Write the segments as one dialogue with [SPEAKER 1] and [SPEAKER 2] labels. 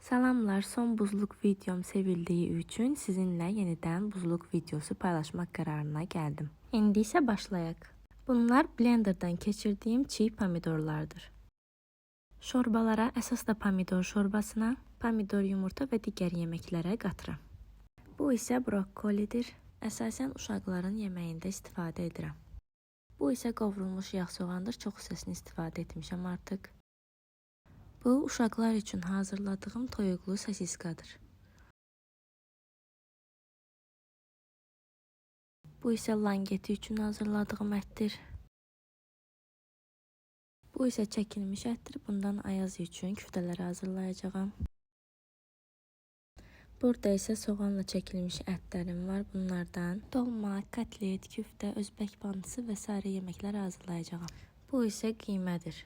[SPEAKER 1] Salamlar, son buzluq videom sevildiği üçün sizinlə yenidən buzluq videosu paylaşmaq qərarına gəldim. İndi isə başlayaq. Bunlar blenderdan keçirdiyim çiğ pomidorlardır. Şorbalara, əsas da pomidor şorbasına, pomidor, yumurta və digər yeməklərə qatıram. Bu isə brokkolidir. Əsasən uşaqların yeməyində istifadə edirəm. Bu isə qovrulmuş yağ soğandır. Çox hissəsini istifadə etmişəm artıq. Bu, uşaqlar üçün hazırladığım toyuqlu sosiskadır. Bu isə langeti üçün hazırladığım ətdir. Bu isə çəkilmiş ətdir. Bundan ayaz üçün küftələri hazırlayacağam. Burada isə soğanla çəkilmiş ətlərim var. Bunlardan dolma, kotlet, küftə, özbək bandısı və s. yeməklər hazırlayacağam. Bu isə qiymədir.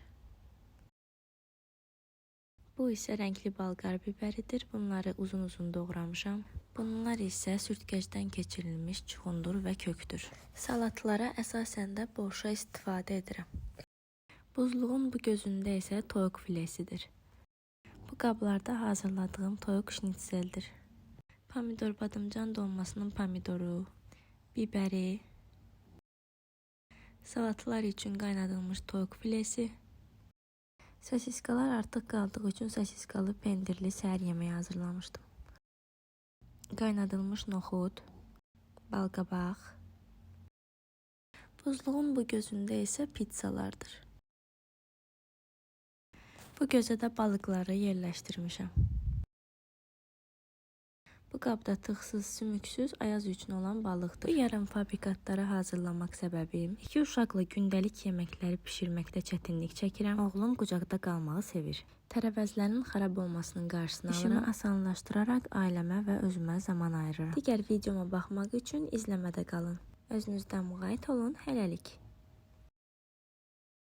[SPEAKER 1] Bu isə rəngli balqar biberidir. Bunları uzun-uzun doğramışam. Bunlar isə sürtkəcdən keçirilmiş çuxundur və köktür. Salatlara əsasən də borşa istifadə edirəm. Buzluğun bu gözündə isə toyuq filesidir. Bu qablarda hazırladığım toyuq şnitseldir. Pomidor badımcan dolmasının pomidoru, biberi, salatlar üçün qaynadılmış toyuq filesi, sosiskalar artıq qaldığı üçün sosiskalı pendirli səhər yeməyi hazırlamışdım. Qaynadılmış noxud, balqabaq. Buzluğun bu gözündə isə pizzalardır. Bu gözə də balıqları yerləşdirmişəm. Bu qabda tıxsız, sümüksüz, ayaz üçün olan balıqdır. Bu yarım fabrikatları hazırlamaq səbəbim, 2 uşaqla gündəlik yeməkləri bişirməkdə çətinlik çəkirəm. Oğlum qucaqda qalmağı sevir. Tərəvəzlərin xarab olmasının qarşısını alıram. İşimi asanlaşdıraraq ailəmə və özümə zaman ayırıram. Digər videoma baxmaq üçün izləmədə qalın. Özünüzdən müğayət olun. Hələlik.